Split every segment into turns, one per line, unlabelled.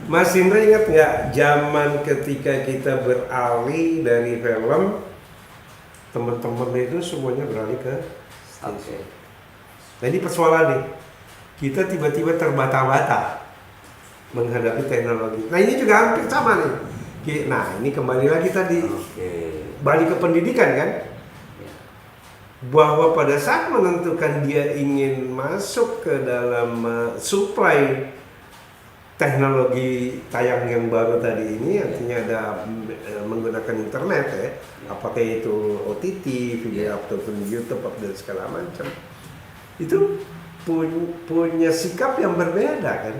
Mas Indra ingat nggak zaman ketika kita beralih dari film, teman-teman itu semuanya beralih ke stage. Nah ini persoalan nih, kita tiba-tiba terbata-bata menghadapi teknologi. Nah ini juga hampir sama nih. Nah ini kembali lagi tadi, balik ke pendidikan kan, bahwa pada saat menentukan dia ingin masuk ke dalam supply teknologi tayang yang baru tadi ini, artinya ada menggunakan internet ya, apakah itu OTT, video ataupun YouTube dan segala macam, itu punya sikap yang berbeda kan?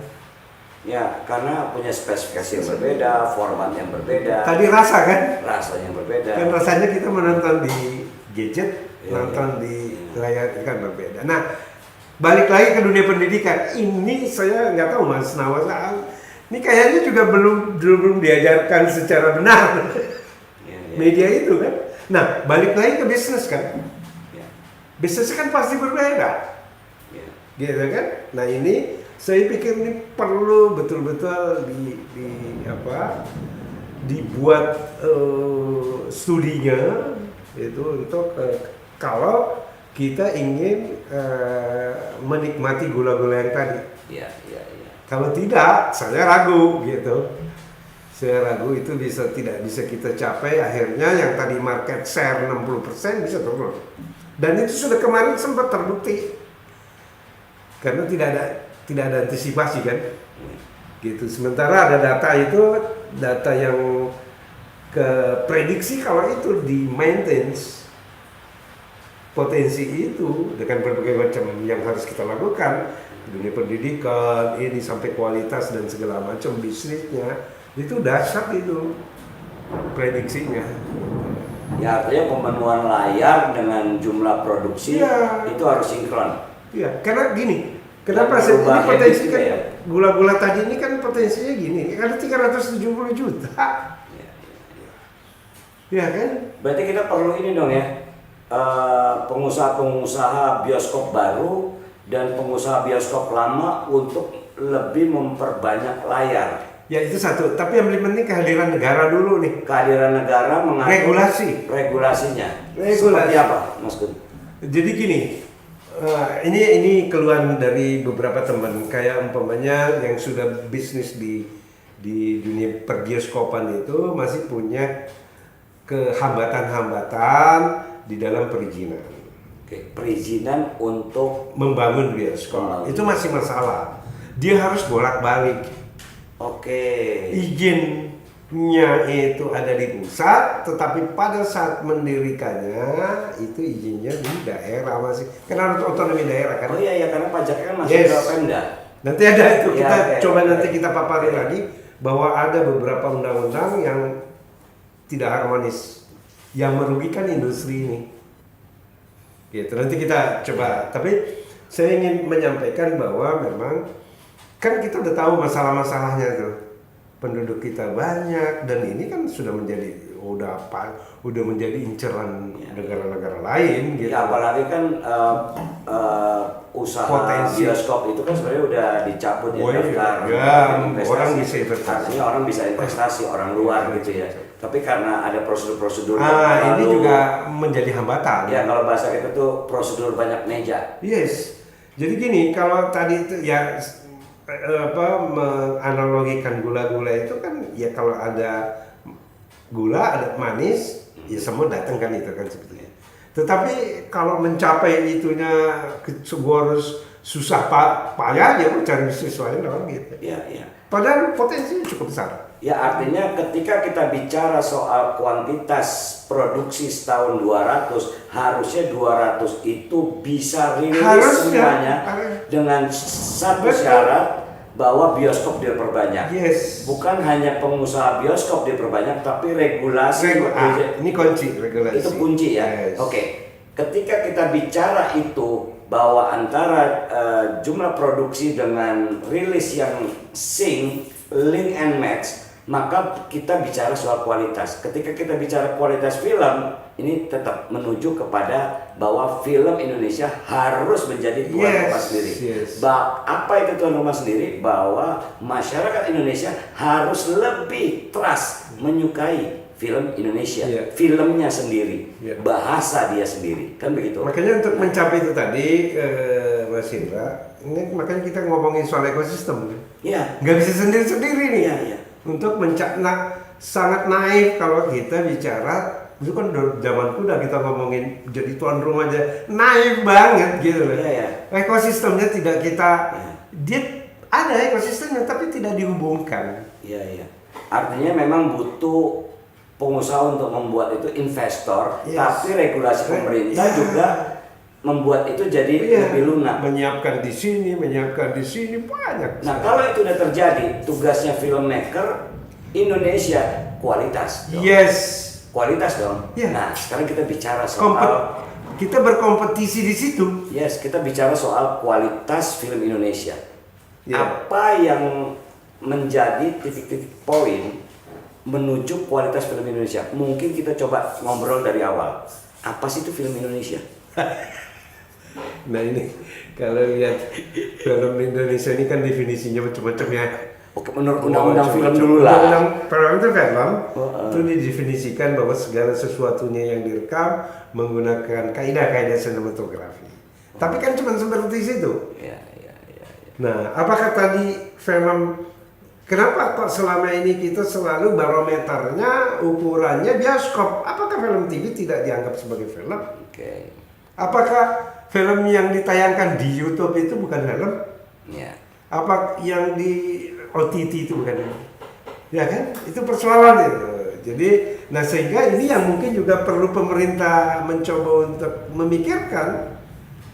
Ya, karena punya spesifikasi yang berbeda, format yang berbeda.
Tadi rasa kan?
Rasanya yang berbeda.
Kan rasanya kita menonton di gadget, nonton di layar kan berbeda. Nah, balik lagi ke dunia pendidikan, ini saya nggak tahu Mas Nawas, ini kayaknya juga belum diajarkan secara benar media itu kan. Nah, balik lagi ke bisnis kan, bisnis kan pasti berbeda, gitu kan. Nah ini saya pikir ini perlu betul-betul dibuat studinya itu untuk kalau kita ingin menikmati gula-gula yang tadi. Kalau tidak, saya ragu gitu. Saya ragu itu tidak bisa kita capai. Akhirnya yang tadi market share 60% bisa turun. Dan itu sudah kemarin sempat terbukti. Karena tidak ada antisipasi kan. Gitu. Sementara ada data yang ke prediksi kalau itu di maintenance potensi itu dengan berbagai macam yang harus kita lakukan, dunia pendidikan ini sampai kualitas dan segala macam bisnisnya, itu dahsyat itu prediksinya.
Ya, artinya pemenuhan layar dengan jumlah produksi itu harus sinkron.
Iya, karena gini, kenapa ini potensi kan gula-gula tadi ini kan potensinya gini, ada 370 juta. Ya kan?
Berarti kita perlu ini dong ya. Pengusaha-pengusaha bioskop baru dan pengusaha bioskop lama untuk lebih memperbanyak layar.
Ya itu satu, tapi yang paling penting kehadiran negara dulu nih.
Kehadiran negara mengatur regulasinya. Seperti apa, Mas Gun?
Jadi gini, ini keluhan dari beberapa teman, kayak umpamanya yang sudah bisnis di dunia perbioskopan itu masih punya kehambatan-hambatan di dalam perizinan.
Perizinan untuk
membangun bioskop itu masih masalah. Dia harus bolak-balik. Izinnya itu ada di pusat, tetapi pada saat mendirikannya itu izinnya di daerah masih. Karena harus otonomi daerah kan.
Oh iya, karena pajaknya kan masih ke Pemda.
Nanti ada itu kita paparin lagi bahwa ada beberapa undang-undang yang tidak harmonis, yang merugikan industri ini. Gitu. Nanti kita coba. Tapi saya ingin menyampaikan bahwa memang kan kita udah tahu masalah-masalahnya tuh. Penduduk kita banyak dan ini kan sudah menjadi udah menjadi inceran negara-negara lain gitu.
Ya, apalagi kan usaha potensi bioskop itu kan sebenarnya udah dicabut
orang bisa investasi.
Orang bisa investasi, orang luar gitu ya. Tapi karena ada prosedur-prosedur
ini juga menjadi hambatan.
Ya, kalau bahasa kita tuh prosedur banyak meja.
Yes. Jadi gini, kalau tadi itu ya menganalogikan gula-gula itu kan ya kalau ada gula, ada manis, ya semua datang kan itu kan sebetulnya. Tetapi kalau mencapai itunya sebuah harus susah payah ya cari sesuatu orang gitu. Padahal potensinya cukup besar.
Ya, artinya ketika kita bicara soal kuantitas produksi setahun 200, harusnya 200 itu bisa rilis semuanya dengan satu syarat bahwa bioskop diperbanyak. Bukan hanya pengusaha bioskop diperbanyak, tapi regulasi.
Ini kunci regulasi.
Itu kunci ya. Oke. Ketika kita bicara itu bahwa antara jumlah produksi dengan rilis yang link and match, maka kita bicara soal kualitas. Ketika kita bicara kualitas film, ini tetap menuju kepada bahwa film Indonesia harus menjadi tuan rumah sendiri. Apa itu tuan rumah sendiri? Bahwa masyarakat Indonesia harus lebih trust, menyukai film Indonesia, filmnya sendiri, bahasa dia sendiri, kan begitu.
Makanya untuk mencapai itu tadi, Mas Indra, ini makanya kita ngomongin soal ekosistem. Iya. Nggak bisa sendiri-sendiri nih. Iya. Untuk sangat naif kalau kita bicara. Itu kan zaman kuda kita ngomongin jadi tuan rumah aja naif banget gitu loh. Ekosistemnya tidak kita dia ada ekosistemnya tapi tidak dihubungkan.
Iya. Artinya memang butuh pengusaha untuk membuat itu investor, tapi regulasi pemerintah juga membuat itu jadi lebih lunak.
Menyiapkan di sini banyak.
Nah, kalau itu udah terjadi, tugasnya filmmaker Indonesia kualitas. Kualitas dong. Nah, sekarang kita bicara soal
kita berkompetisi di situ.
Kita bicara soal kualitas film Indonesia. Apa yang menjadi titik-titik poin menuju kualitas film Indonesia? Mungkin kita coba ngobrol dari awal. Apa sih itu film Indonesia?
Nah ini kalau lihat film Indonesia ini kan definisinya macam-macam ya.
Oke, menurut undang-undang film dulu lah.
Undang-undang itu didefinisikan bahwa segala sesuatunya yang direkam menggunakan kaidah-kaidah sinematografi. Tapi kan cuma seperti itu. Nah, apakah tadi film kenapa kok selama ini kita selalu barometernya, ukurannya bioskop? Apakah film TV tidak dianggap sebagai film? Apakah film yang ditayangkan di YouTube itu bukan film? Apa yang di OTT itu bukan film? Ya kan? Itu persoalan itu. Jadi, nah sehingga ini yang mungkin juga perlu pemerintah mencoba untuk memikirkan.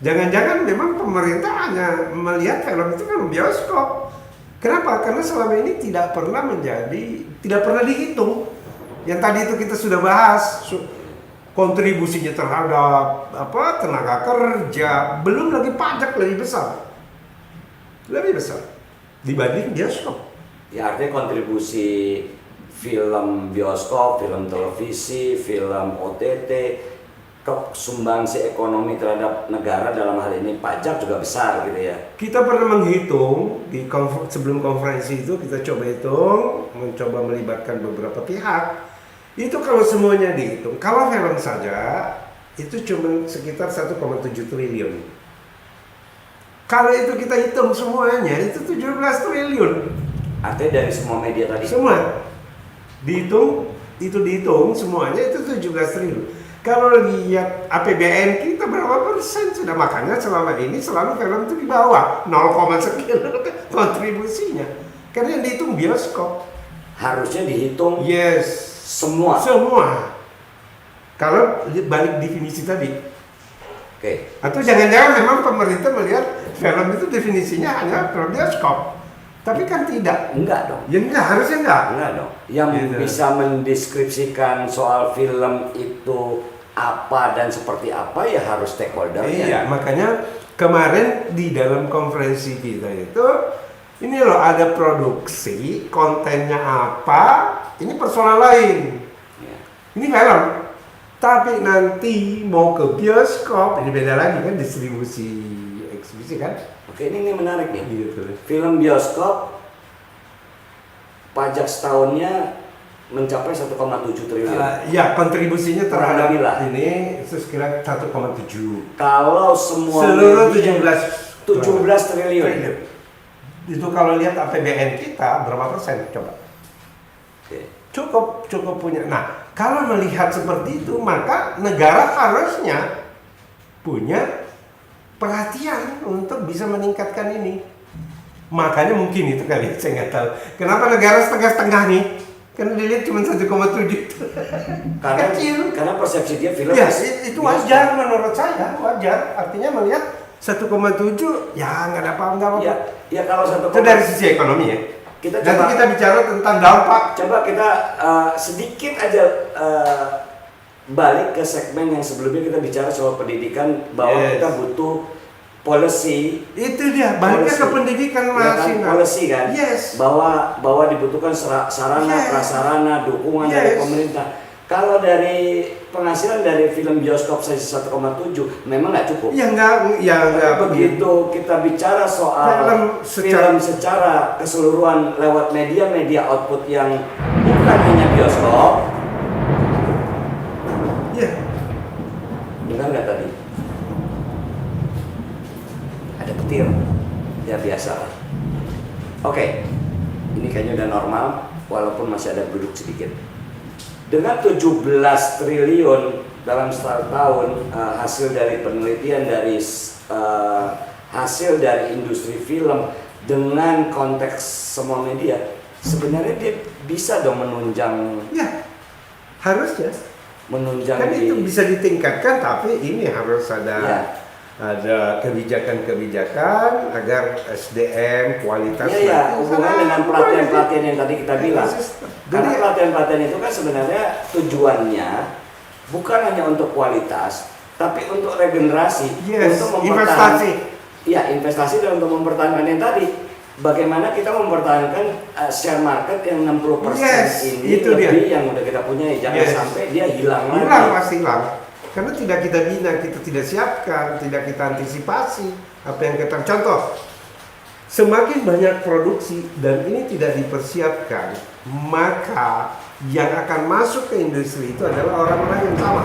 Jangan-jangan memang pemerintah hanya melihat film itu kan bioskop. Kenapa? Karena selama ini tidak pernah dihitung. Yang tadi itu kita sudah bahas kontribusinya terhadap tenaga kerja, belum lagi pajak lebih besar dibanding bioskop.
Ya artinya kontribusi film bioskop, film televisi, film OTT, sumbangsi ekonomi terhadap negara dalam hal ini pajak juga besar gitu ya.
Kita pernah menghitung sebelum konferensi itu kita mencoba melibatkan beberapa pihak. Itu kalau semuanya dihitung, kalau film saja itu cuma sekitar 1,7 triliun. Kalau itu kita hitung semuanya itu 17 triliun.
Artinya dari semua media tadi.
Semua dihitung semuanya itu 17 triliun. Kalau lihat APBN kita berapa persen sudah, makanya selama ini selalu film itu di bawah 0, sekian kontribusinya. Karena yang dihitung bioskop.
Harusnya dihitung semua. Kalau balik definisi tadi. Atau jangan-jangan memang pemerintah melihat film itu definisinya hanya film bioskop. Tapi kan tidak. Enggak dong.
Ya enggak, harusnya enggak.
Enggak dong. Yang bisa mendeskripsikan soal film itu apa dan seperti apa ya harus stakeholder-nya.
Iya, makanya kemarin di dalam konferensi kita itu ini loh ada produksi, kontennya apa, ini persoalan lain. Ini film. Tapi nanti mau ke bioskop, ini beda lagi kan, distribusi eksibisi kan.
Oke, ini menarik nih.
Gitu.
Film bioskop pajak setahunnya mencapai 1,7 triliun.
Ya, kontribusinya terhadap ini sekira 1,7.
Kalau semua
seluruh
17 triliun.
Itu kalau lihat APBN kita berapa persen coba? Cukup punya. Nah, kalau melihat seperti itu, maka negara harusnya punya perhatian untuk bisa meningkatkan ini. Makanya mungkin itu kali, saya nggak tahu. Kenapa negara setengah-setengah nih? Karena dilihat cuma 1,7. Kecil.
Karena persepsi dia film.
Ya, itu wajar menurut saya, wajar. Artinya melihat 1,7, ya nggak ada apa-apa.
Ya kalau 1,7.
Itu dari sisi ekonomi ya. Nanti kita bicara tentang dampak.
Coba kita sedikit aja balik ke segmen yang sebelumnya kita bicara soal pendidikan, bahwa kita butuh policy.
Itu dia, baliknya ke pendidikan masing-masing.
Policy kan, bahwa dibutuhkan sarana, prasarana, dukungan dari pemerintah. Kalau dari penghasilan dari film bioskop saja 1,7 memang nggak cukup.
Ya nggak
begitu kita bicara soal film secara keseluruhan lewat media output yang bukan hanya bioskop.
Ya.
Dengar nggak tadi? Ada petir. Ya biasa lah. Oke, ini kayaknya udah normal walaupun masih ada penduduk sedikit. Dengan 17 triliun dalam setahun hasil dari penelitian dari hasil dari industri film dengan konteks semua media, sebenarnya dia bisa dong menunjang.
Ya, harusnya.
Menunjang
kan itu bisa ditingkatkan, tapi ini harus ada kebijakan agar SDM kualitas.
Hubungan dengan pelatihan yang tadi kita bilang. Karena pelatihan itu kan sebenarnya tujuannya bukan hanya untuk kualitas, tapi untuk regenerasi, untuk
investasi.
Ya, investasi dan untuk mempertahankan yang tadi. Bagaimana kita mempertahankan share market yang 60% ini
itu
lebih
dia.
yang udah kita punya, jangan sampai dia hilang lagi.
Pasti hilang. Karena tidak kita bina, kita tidak siapkan, tidak kita antisipasi apa yang kita contoh. Semakin banyak produksi dan ini tidak dipersiapkan, maka yang akan masuk ke industri itu adalah orang-orang yang sama.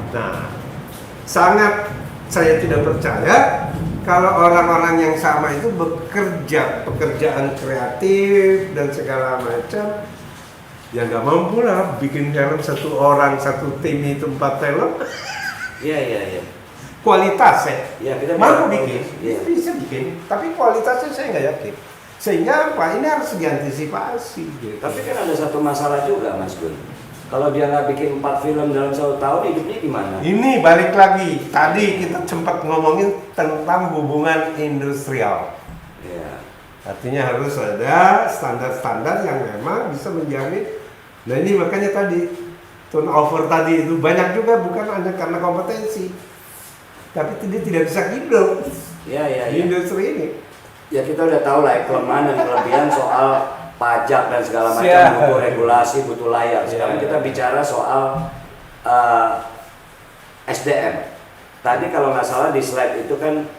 Nah, sangat saya tidak percaya kalau orang-orang yang sama itu bekerja pekerjaan kreatif dan segala macam, ya nggak mampu lah bikin film satu orang, satu tim itu 4 film.
Iya.
Kualitas
kita
mampu bikin, bisa bikin, tapi kualitasnya saya nggak yakin. Sehingga apa? Ini harus diantisipasi. Gitu.
Tapi kan ada satu masalah juga, Mas Gun. Kalau dia nggak bikin 4 film dalam 1 tahun, hidupnya gimana?
Ini balik lagi. Tadi kita sempat ngomongin tentang hubungan industrial.
Ya.
Artinya harus ada standar-standar yang memang bisa menjamin. Nah ini makanya tadi turnover tadi itu banyak juga bukan hanya karena kompetensi, tapi dia tidak bisa hidup di industri ini.
Ya kita udah tahu lah kelemahan dan kelebihan soal pajak dan segala macam, butuh regulasi, butuh layar. Sekarang kita bicara soal SDM. Tadi kalau nggak salah di slide itu kan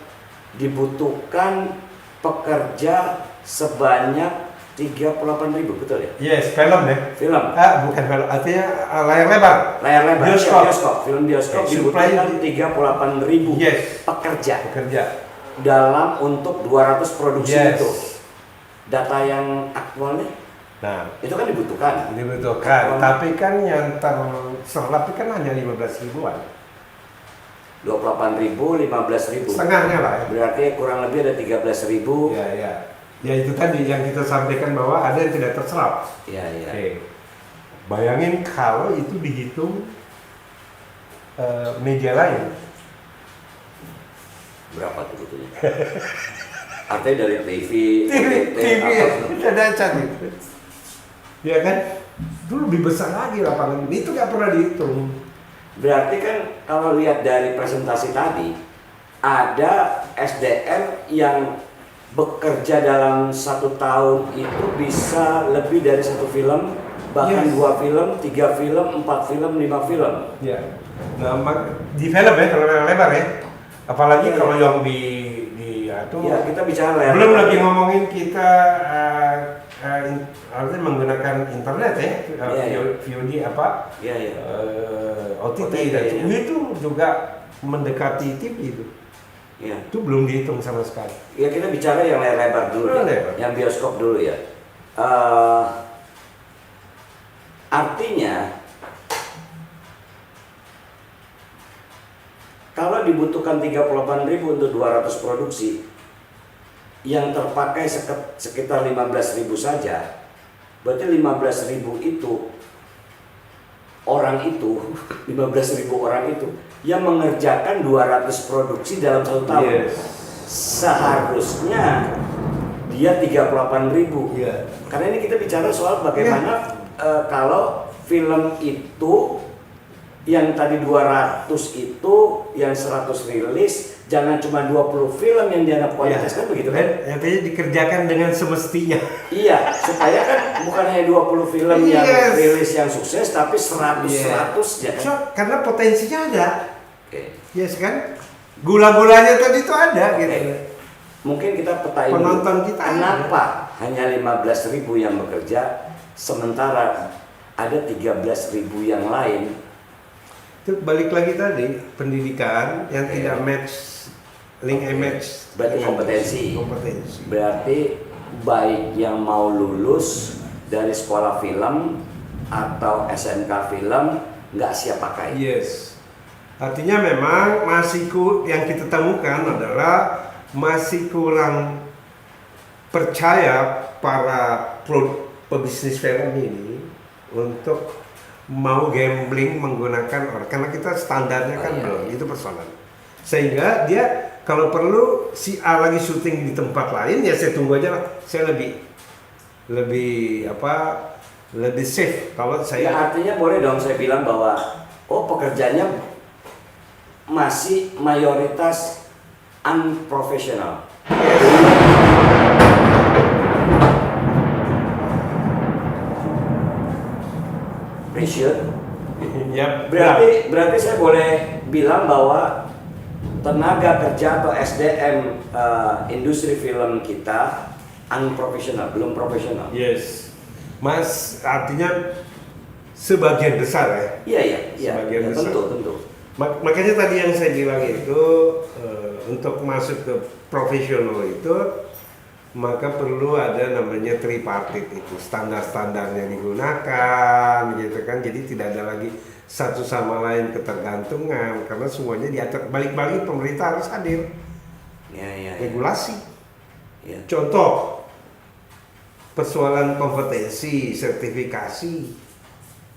dibutuhkan pekerja sebanyak 38.000, betul ya?
Yes, film ya.
Film.
Bukan film, artinya layar lebar.
Layar lebar.
Bioskop.
Film bioskop dibutuhkan 38.000 pekerja. Dalam untuk 200 produksi itu. Data yang aktualnya.
Nah,
itu kan dibutuhkan.
Tapi kan yang terserap kan hanya 15 ribuan.
28.000, 15.000.
Setengahnya lah.
Berarti kurang lebih ada 13.000.
Ya itu tadi yang kita sampaikan bahwa ada yang tidak terserap. Oke. Bayangin kalau itu dihitung media lain.
Berapa tuh butuhnya? Artinya dari TV
ada cantik. Ya kan? Dulu lebih besar lagi lapangan. Itu nggak pernah dihitung.
Berarti kan kalau lihat dari presentasi tadi, ada SDM yang bekerja dalam 1 tahun itu bisa lebih dari 1 film, bahkan 2 film, 3 film, 4 film, 5 film.
Ya. Nah, di film ya, kalau lebar ya. Apalagi kalau yang di itu.
Ya, kita bicara lebar.
Belum lagi ngomongin kita artinya menggunakan internet ya, VOD apa? OTT itu juga mendekati TV itu. Itu belum dihitung sama sekali.
Ya kita bicara yang layar lebar dulu, yang bioskop dulu ya. Artinya kalau dibutuhkan 38.000 untuk 200 produksi, yang terpakai sekitar 15.000 saja, berarti 15.000 itu orang itu 15.000 orang itu yang mengerjakan 200 produksi dalam 1 tahun. Seharusnya dia 38.000. Karena ini kita bicara soal bagaimana kalau film itu yang tadi 200 itu, yang 100 rilis, jangan cuma 20 film yang dianggap kualitas, kan begitu kan?
Artinya dikerjakan dengan semestinya.
Iya, supaya kan bukan hanya 20 film yang rilis yang sukses, tapi 100 ya kan?
So, karena potensinya ada. Yes kan? Gula-gulanya tadi itu ada gitu.
Mungkin kita petain
penonton kita
kenapa hanya 15.000 yang bekerja, sementara ada 13.000 yang lain.
Itu balik lagi tadi, pendidikan yang tidak match, link match.
Berarti kompetensi. Berarti baik yang mau lulus dari sekolah film atau SMK film nggak siap pakai.
Yes. Artinya memang yang kita temukan adalah masih kurang percaya para pebisnis film ini untuk mau gambling menggunakan orang, karena kita standarnya kan belum, itu persoalan. Sehingga dia kalau perlu si A lagi syuting di tempat lain, ya saya tunggu aja lah. Saya lebih safe kalau saya.
Ya, artinya boleh dong saya bilang bahwa pekerjaannya masih mayoritas unprofessional. Pressure.
Ya,
berarti saya boleh bilang bahwa tenaga kerja atau SDM industri film kita unprofessional, belum profesional.
Yes, Mas, artinya sebagian besar ya.
Iya,
besar.
Tentu.
Makanya tadi yang saya bilang itu untuk masuk ke profesional itu maka perlu ada namanya tripartit, itu standar-standarnya digunakan gitu kan, jadi tidak ada lagi satu sama lain ketergantungan karena semuanya diatur. Balik-balik pemerintah harus hadir, regulasi. Contoh persoalan kompetensi, sertifikasi,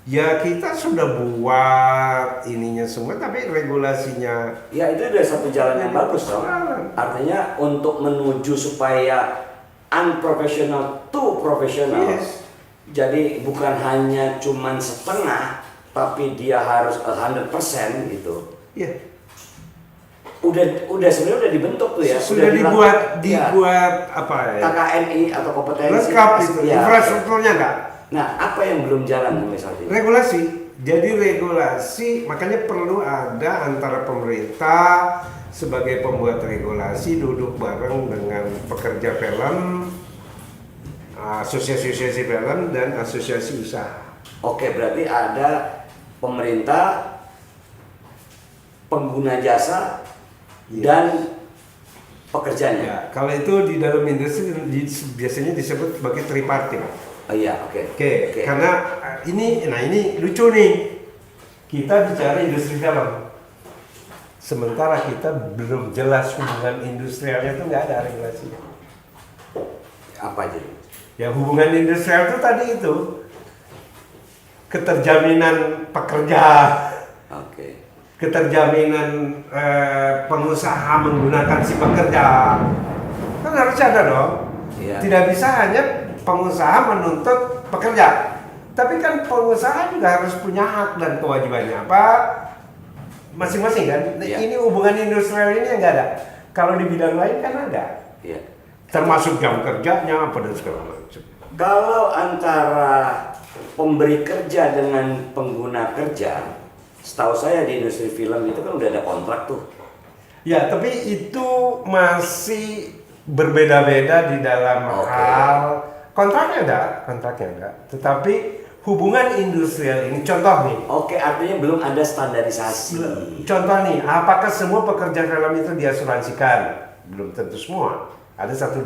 ya kita sudah buat ininya semua, tapi regulasinya
ya itu udah satu jalan yang bagus dong. Artinya untuk menuju supaya unprofessional to professional.
Yes.
Jadi bukan hanya cuman setengah, tapi dia harus 100% gitu.
Iya.
Udah sebenarnya udah dibentuk tuh ya.
Sudah dibuat apa ya?
KKNI atau kompetensi.
Lengkap itu. Infrastrukturnya enggak.
Nah, apa yang belum jalan misalnya?
Regulasi. Jadi regulasi, makanya perlu ada antara pemerintah sebagai pembuat regulasi duduk bareng dengan pekerja film, asosiasi film dan asosiasi usaha.
Oke, berarti ada pemerintah, pengguna jasa, dan pekerjanya.
Ya, kalau itu di dalam industri biasanya disebut sebagai tripartit.
Oh iya, oke.
Karena ini lucu nih. Kita bicara industri film. Sementara kita belum jelas hubungan industrialnya itu nggak ada regulasinya.
Apa aja?
Ya hubungan industrial itu tadi itu keterjaminan pekerja.
Oke.
Keterjaminan pengusaha menggunakan si pekerja. Kan harus ada dong.
Iya.
Tidak bisa hanya pengusaha menuntut pekerja, tapi kan pengusaha juga harus punya hak dan kewajibannya apa masing-masing kan.
Ya.
Ini hubungan industrial ini yang nggak ada. Kalau di bidang lain kan ada.
Ya.
Termasuk jam kerjanya apa dan segala macam.
Kalau antara pemberi kerja dengan pengguna kerja, setahu saya di industri film itu kan udah ada kontrak tuh.
Ya, tapi itu masih berbeda-beda di dalam hal. Kontraknya ada, tetapi hubungan industrial ini contoh nih.
Oke, artinya belum ada standarisasi.
Contoh nih, apakah semua pekerja film itu diasuransikan? Belum tentu semua. Ada 1-2.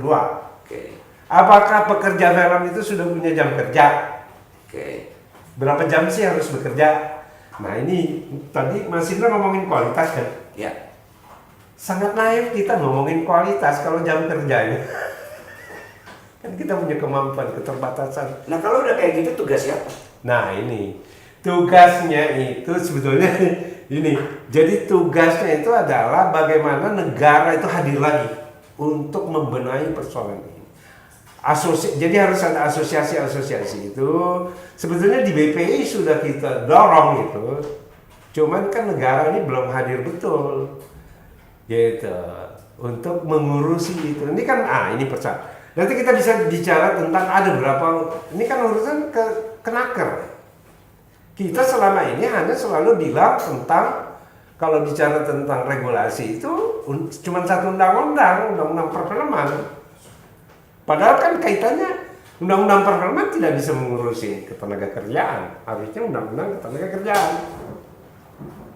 Oke.
Apakah pekerja film itu sudah punya jam kerja?
Oke.
Berapa jam sih harus bekerja? Nah ini tadi Mas Indra ngomongin kualitas kan?
Ya.
Sangat naif kita ngomongin kualitas kalau jam kerjanya. Kan kita punya kemampuan, keterbatasan.
Nah kalau udah kayak gitu tugas siapa?
Nah ini tugasnya itu sebetulnya ini. Jadi tugasnya itu adalah bagaimana negara itu hadir lagi untuk membenahi persoalan ini. Jadi harus ada asosiasi-asosiasi itu. Sebetulnya di BPI sudah kita dorong itu Cuman kan negara ini belum hadir betul, gitu, untuk mengurusi itu. Ini kan, ini pesan. Nanti kita bisa bicara tentang ada berapa. Ini kan urusan kenaker. Kita selama ini hanya selalu bilang tentang, kalau bicara tentang regulasi itu cuma satu undang-undang perfilman. Padahal kan kaitannya undang-undang perfilman tidak bisa mengurusi ketenaga kerjaan. Harusnya undang-undang ketenaga kerjaan.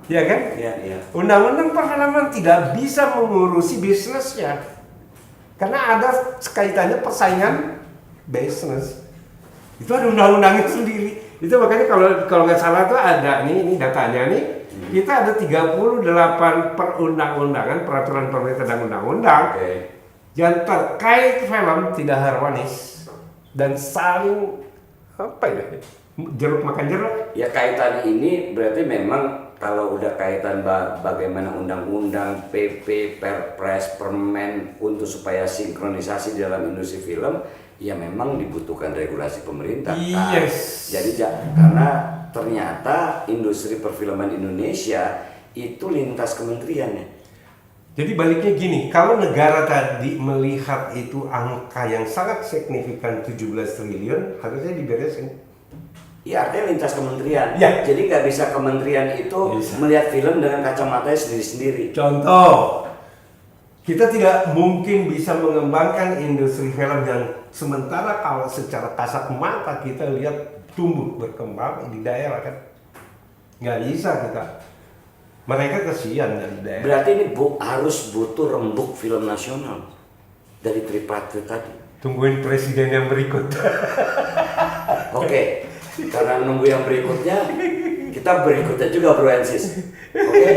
Iya kan?
Iya.
Undang-undang perfilman tidak bisa mengurusi bisnisnya. Karena ada kaitannya persaingan bisnis. Itu ada undang-undangnya sendiri. Itu makanya kalau nggak salah tuh ada ini datanya nih. Kita ada 38 perundang-undangan, peraturan pemerintah dan undang-undang yang terkait film tidak harmonis dan saling jeruk makan jeruk.
Ya, kaitan ini berarti memang kalau udah kaitan bagaimana undang-undang, PP, Perpres, Permen untuk supaya sinkronisasi dalam industri film, ya memang dibutuhkan regulasi pemerintah.
Yes.
Jadi karena ternyata industri perfilman Indonesia itu lintas kementerian ya.
Jadi baliknya gini, kalau negara tadi melihat itu angka yang sangat signifikan 17 triliun, harusnya diberesin.
Ya, artinya lintas kementerian.
Ya.
Jadi nggak bisa kementerian itu melihat film dengan kacamatanya sendiri-sendiri.
Contoh, kita tidak mungkin bisa mengembangkan industri film yang sementara kalau secara kasat mata kita lihat tumbuh berkembang di daerah kan. Nggak bisa kita. Mereka kesian dari daerah.
Berarti ini harus butuh rembuk film nasional dari tripartit tadi.
Tungguin presiden yang berikut.
Oke, karena nunggu yang berikutnya, kita berikutnya juga Bro Ensis. Oke.